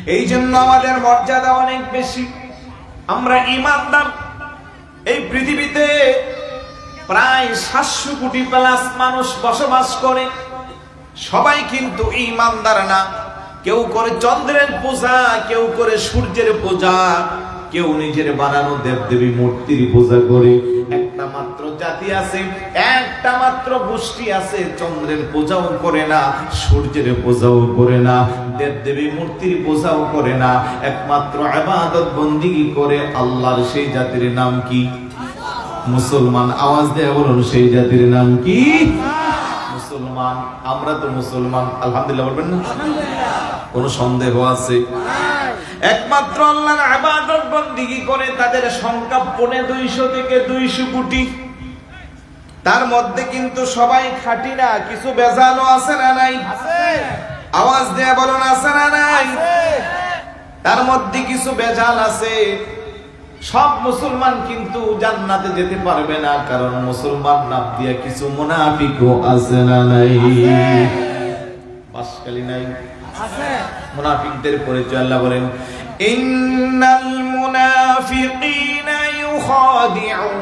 এই জন্য আমাদের মর্যাদা অনেক বেশি। আমরা ঈমানদার। এই পৃথিবীতে প্রায় 700 কোটি প্লাস মানুষ বসবাস করে, সবাই কিন্তু ঈমানদার না। কেউ করে চন্দ্রের পূজা, কেউ করে সূর্যের পূজা, কেউ নিজের বানানো দেবদেবী মূর্তির পূজা করে। একটা মাত্র জাতি আছে, একটা মাত্র গোষ্ঠী আছে, চন্দ্রের পূজাও করে না, সূর্যের পূজাও করে না, দেবদেবী মূর্তির পূজাও করে না, একমাত্র ইবাদত বন্দেগী করে আল্লাহর। সেই জাতির নাম কি? মুসলমান। আওয়াজ দিয়ে বলুন, সেই জাতির নাম কি? মুসলমান। আমরা তো মুসলমান, আলহামদুলিল্লাহ বলবেন না? কোন সন্দেহ আছে? একমাত্র আল্লাহর ইবাদত বন্দেগী করে তাদের সংখ্যা 250 থেকে 200 কোটি। তার মধ্যে কিন্তু সবাই খাঁটি না, কিছু বেজালও আছে না নাই? আওয়াজ দিয়ে বলুন, আছে না নাই? তার মধ্যে কিছু বেজাল আছে। সব মুসলমান কিন্তু জান্নাতে যেতে পারবে না, কারণ মুসলমান নাম দিয়ে কিছু মুনাফিকও আছে না নাই? বাসকালী নাই? মুনাফিকদের পরিচয় আল্লাহ বলেন, ইন্নাল মুনাফিকিনা ইউখাদিউনাল্লাহা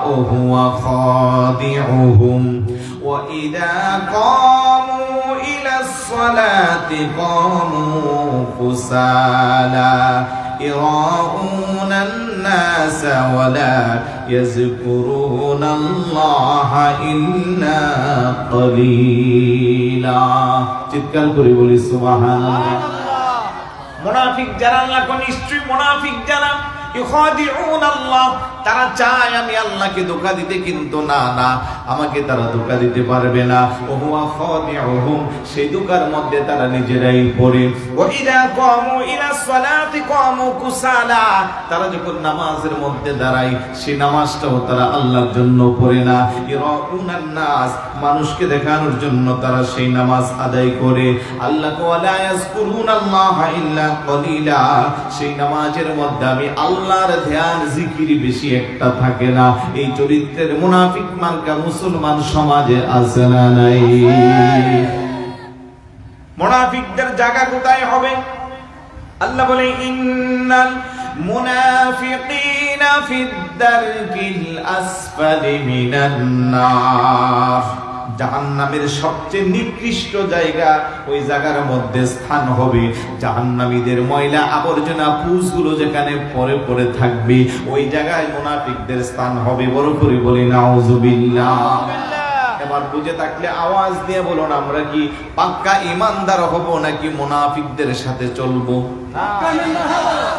ওয়া হুয়া খাদিউহুম ওয়া ইযা কামু ইলাস সালাতি কামু কুসালা ইরাউনান নাস ওয়া লা ইয়াযকুরুনাল্লাহা ইল্লা কলিলা। চিৎকার করে বলি সুবহানাল্লাহ। মুনাফিক যারা, আল্লাহ কোন নিশ্চয়ই মুনাফিক যারা, ইউখাদিউনাল্লাহ, তারা চায় আমি আল্লাহকে ধোঁকা দিতে, কিন্তু না না, আমাকে তারা ধোঁকা দিতে পারবে না। ওয়া হুয়া খাদিউহুম, সেই ধোঁকার মধ্যে তারা নিজেরাই পড়ে। ওয়া ইযা কামু ইলাস সালাতি কামু কুসালা, তারা যখন নামাজের মধ্যে দাঁড়ায়, সেই নামাজটাও তারা আল্লাহর জন্য পড়ে না। ইরাউনান নাস, মানুষকে দেখানোর জন্য তারা সেই নামাজ আদায় করে। আল্লাহ ওয়ালা ইয়াযকুরুনাল্লাহা ইল্লা কলিলা, সেই নামাজের মধ্যে আমি আল্লাহর ধ্যান জিকির বেশি একটা থাকে না। এই চরিত্রের মুনাফিক মার্কা মুসলমান সমাজে আছে না নাই? মুনাফিকদের জায়গা কোথায় হবে? আল্লাহ বলে, ইন্নাল মুনাফিকিনা ফিদ দারকিল আসফালি মিনান নার, জাহান্নামের সবচেয়ে নিকৃষ্ট জায়গা, ওই জায়গার মধ্যে স্থান হবে। জাহান্নামীদের ময়লা আবর্জনা পুজগুলো যেখানে পরে পরে থাকবে, ওই জায়গায় মুনাফিকদের স্থান হবে। বড় করে বলি নাউজুবিল্লাহ। এবার বুঝে থাকলে আওয়াজ দিয়ে বলুন, আমরা কি পাক্কা ইমানদার হব নাকি মুনাফিকদের সাথে চলবো?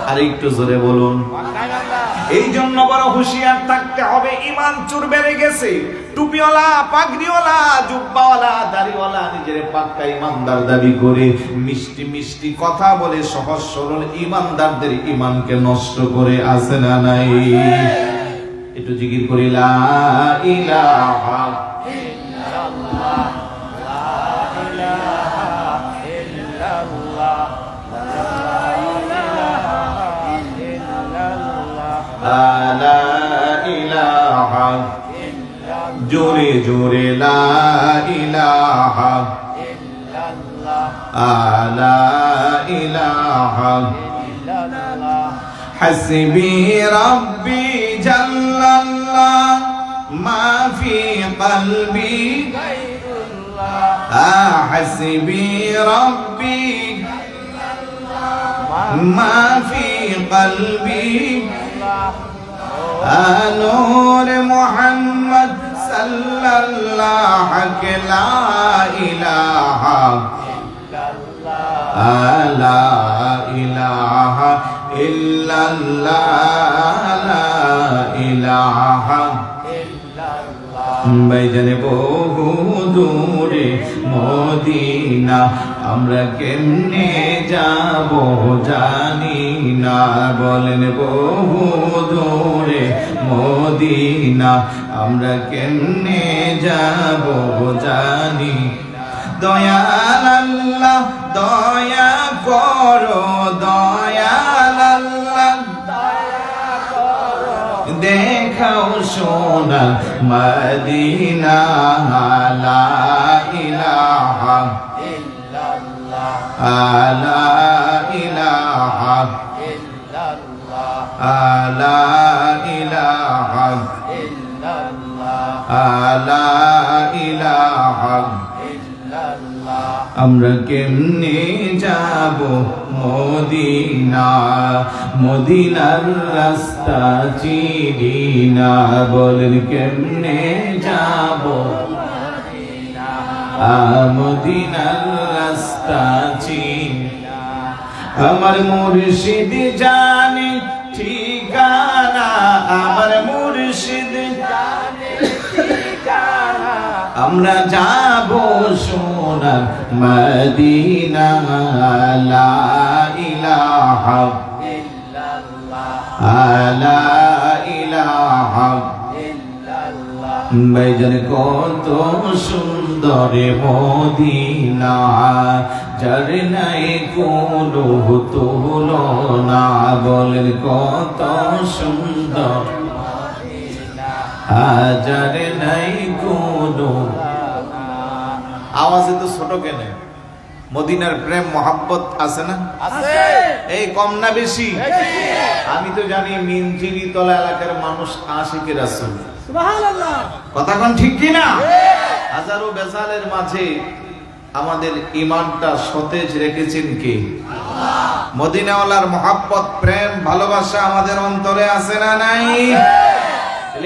আর একটু জোরে বলুন। এই জন্য বড় হুঁশিয়ার থাকতে হবে। ঈমান চুর বেড়ে গেছে। টুপিওয়ালা, পাগড়িওয়ালা, জুব্বাওয়ালা, দাড়িওয়ালা নিজের পাক্কা ইমানদার দাবি করে মিষ্টি মিষ্টি কথা বলে সহজ সরল ইমানদারদের ঈমানকে নষ্ট করে আছে না নাই? একটু জিকির করি, লা ইলাহা ইল্লাল্লাহ, লা ইলাহা ইল্লাল্লাহ, লা ইলাহা, জোরে জোরে লা ইলাহা ইল্লাল্লাহ, লা ইলাহা ইল্লাল্লাহ, হাসবি রাব্বি জাল্লাল্লাহ, মা ফি কলবি গায়রুল্লাহ, হাসবি রাব্বি মা ফি কলবি, নূর মুহাম্মদ সাল্লাল্লাহু লা ইলাহা ইল্লাল্লাহ, লা ইলাহা ইল্লাল্লাহ, লা ইলাহা ইল্লাল্লাহ। ভাইজানে বহু দূরে মদিনা, আমরা কেমনে যাব জানি না। বলেন বহু দূরে মদিনা, আমরা কেমনে যাব জানি। দয়াল আল্লাহ দয়া করো, দয়াল আল্লাহ দেখাও সোনা মদিনা, লা ইলাহা ইল্লাল্লাহ, লা ইলাহা ইল্লাল্লাহ লা ইলাহা ইল্লাল্লাহ লা ইলাহা ইল্লাল্লাহ। আমরা কেমনে যাব মদিনা, মদিনার রাস্তা চিনি না, বলেন কেমনে যাব মদিনা, মদিনার রাস্তা চিনি না। আমার মুর্শিদ জানে ঠিকানা, আমার মুর্শিদ জানে ঠিকানা, আমরা যাব সোনার মদিনা। লা ইলাহা ইল্লাল্লাহ লা ইলাহা ইল্লাল্লাহ। ভাইজান কত সুন্দর মদিনা, যার নাই কোনো তুলনা, বলেন কত সুন্দর মদিনা, যার নাই কোনো। আওয়াজে তো ছোট কেন? মদিনার প্রেম মোহাব্বত আছে না? আছে। এই কম না বেশি? আমি তো জানি মিনজিরি তলা এলাকার মানুষ আশিকে রাসূল। সুবহানাল্লাহ। কথা কোন ঠিক কি না? হাজারো বেজালের মাঝে আমাদের ঈমানটা সতেজ রেখেছেন কে? আল্লাহ। মদিনাওয়ালার মোহাব্বত, প্রেম, ভালোবাসা আমাদের অন্তরে আছে না নাই?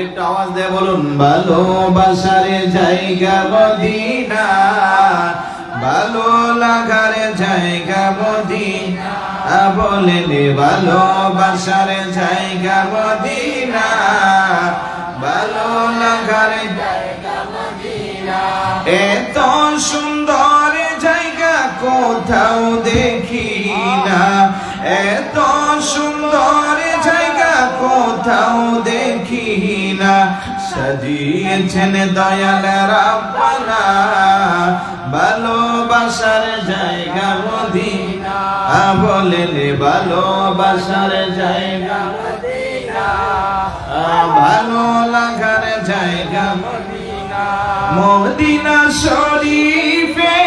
একটু আওয়াজ দিয়ে বলুন, ভালোবাসার জায়গা মদিনা, ভালো লাগার জায়গা মদিনা, বলেন ভালোবাসার জায়গা মদিনা, ভালো লাগার জায়গা মদিনা। এত সুন্দর জায়গা কোথাও দেখি না, এত সুন্দর জায়গা কোথাও দেখি না, সাজিয়েছেন দয়াল রাব্বানা, ভালোবাসার জায়গা মদিনা, বলেন ভালোবাসার জায়গা মদিনা, ভালো লাগার জায়গা মদিনা। মদিনা শরীফে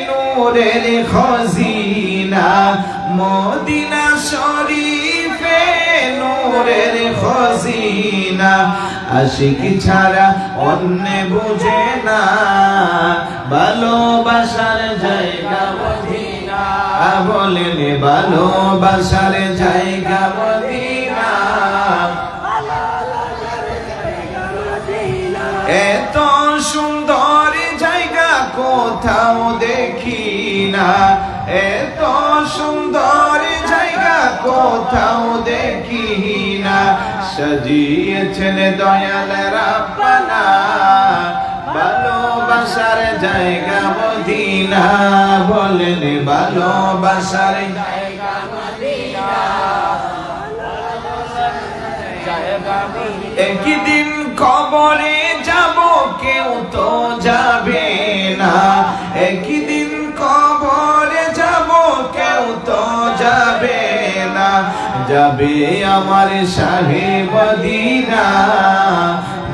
নূরের খজিনা, মদিনা শরীফে নূরের খজিনা, আশিক ছাড়া অন্য বুঝে না, ভালোবাসার জায়গা মদিনা, বলেন ভালোবাসার জায়গা মদিনা। এত সুন্দর জায়গা কোথাও দেখি না, এত সুন্দর জায়গা কোথাও দেখি না, সাজিয়েছেন দয়াল রাব্বানা, ভালোবাসার জায়গা মদিনা, বলেন ভালোবাসার জায়গা মদিনা। একদিন কবরে যাব কেউ তো যাবে না, একদিন কবরে যাব কেউ তো যাবে না, যাবে আমার শাহে মদিনা,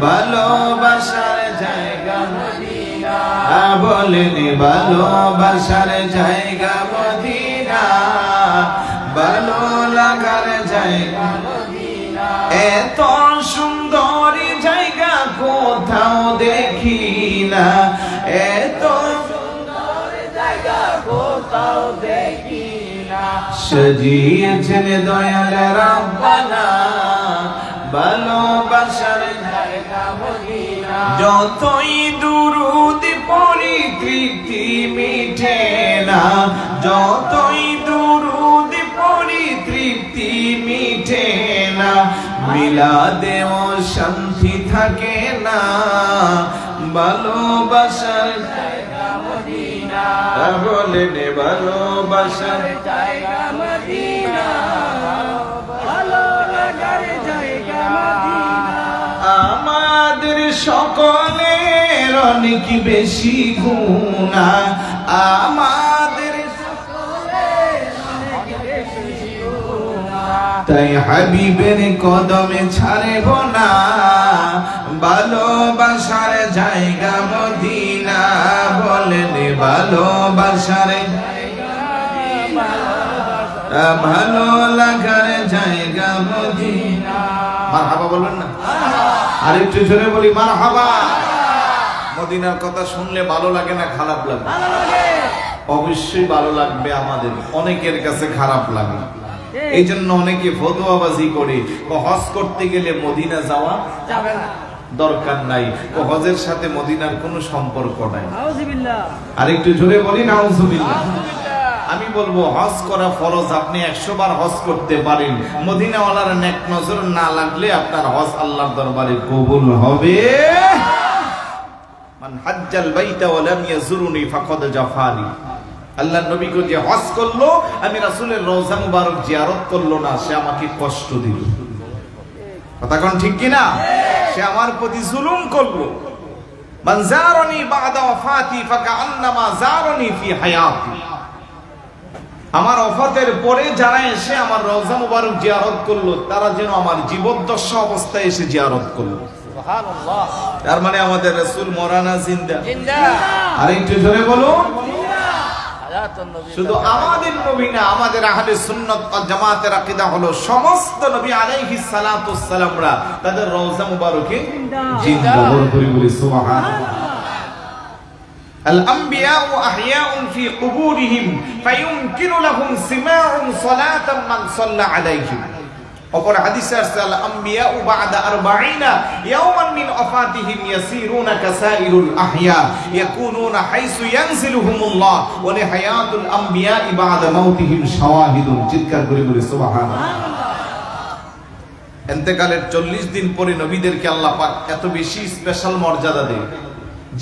ভালোবাসার জায়গা মদিনা, বলেন ভালোবাসার জায়গা মদিনা, ভালো লাগার জায়গা মদিনা। এত সুন্দর জায়গা কোথাও দেখি না, এত সুন্দর জায়গা কোথাও দেখি না, সাজিয়েছেন দয়াল রাব্বানা, ভালোবাসার জায়গা মদিনা। যতই দুরূদ পড়ি তৃপ্তি মিটে না, যতই দুরূদ পড়ি তৃপ্তি মিটে না, মিলাদেও শান্তি থাকে না, ভালোবাসার জায়গা মদিনা, বলেন ভালোবাসার জায়গা মদিনা, ভালো লাগার জায়গা মদিনা। আমাদের সকলের অনেক বেশি গুনাহ, আমাদের সকলের অনেক বেশি গুনাহ, তাই হাবিবের কদমে ছাড়ব না, ভালোবাসার জায়গা মদিনা, বলেন ভালোবাসার জায়গা মদিনা। ভালো লাগার জায়গা মদিনা। মারহাবা বলবেন না? আরেকটু জোরে বলি মারহাবা। মদিনার কথা শুনলে ভালো লাগে না খারাপ লাগে? অবশ্যই ভালো লাগবে। আমাদের অনেকের কাছে খারাপ লাগে। এই জন্য অনেকে ফতোয়াবাজি করে হজ করতে গেলে মদিনা যাওয়া যাবে না, দরকার নাই, হজের সাথে মদিনার কোনো সম্পর্ক নাই। আরেকটু জোরে বলি নাউজুবিল্লাহ। আমি বলবো হজ করা ফরজ। আপনি 100 বার হজ করতে পারেন, মদিনাওয়ালার নেক নজর না লাগলে আপনার হজ আল্লাহর দরবারে কবুল হবে। মান হাজ্জাল বাইতা ওয়া লাম ইয়াজুরুনি ফাকাদ জাফানি। আল্লাহর নবী কো যে হজ করলো, আমি রাসূলের রওজা মুবারক জিয়ারত করলো না, সে আমাকে কষ্ট দিল। কথা কোন ঠিক কি না? সে আমার প্রতি জুলুম করলো। মান জারানি বাদা ওয়াফাতি ফাকান্নামা জারানি ফি হায়াতি। আমার ওফাতের পরে যারা এসে আমার রওজা মুবারক জিয়ারত করলো, তারা যেন আমার জীবদ্দশা অবস্থায় এসে জিয়ারত করলো। সুবহানাল্লাহ। তার মানে আমাদের রাসূল মরানা জিন্দা। আর একটু জোরে বলো। শুধু আমাদের নবী না, আমাদের আহলে সুন্নাত ওয়াল জামাতের আকীদা হলো সমস্ত নবী আলাইহিস সালাতু ওয়াস সালামরা তাদের রওজা মুবারকে জিন্দা। বলি সুবহানাল্লাহ। الأنبياء أحياء في قبورهم فيمكن لهم سماع صلاة من صلى عليهم. অপর হাদিসে আছে আল আম্বিয়া বা'দা 40 ইয়াওমান মিন ওয়াফাতিহিম ইয়াসিরুনা কাসাইরুল আহইয়া ইয়াকুনুনা হাইসু ইয়ানজিলুহুমুল্লাহ ওয়া লিহায়াতুল আম্বিয়া বা'দা মাউতিহিম শাওয়াহিদুন। চিৎকার করে বলি সুবহানাল্লাহ। ইন্তেকালের 40 দিন পরে নবীদেরকে আল্লাহ পাক এত বেশি স্পেশাল মর্যাদা দেন।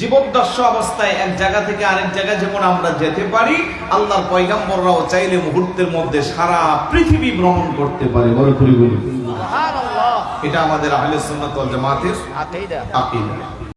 জীবদ্দশা অবস্থায় এক জায়গা থেকে আরেক জায়গায় যেমন আমরা যেতে পারি, আল্লাহর পয়গম্বররাও চাইলে মুহূর্তের মধ্যে সারা পৃথিবী ভ্রমণ করতে পারে। বড় করে বলি সুবহানাল্লাহ। এটা আমাদের আহলে সুন্নাত ওয়াল জামাতের আকীদা।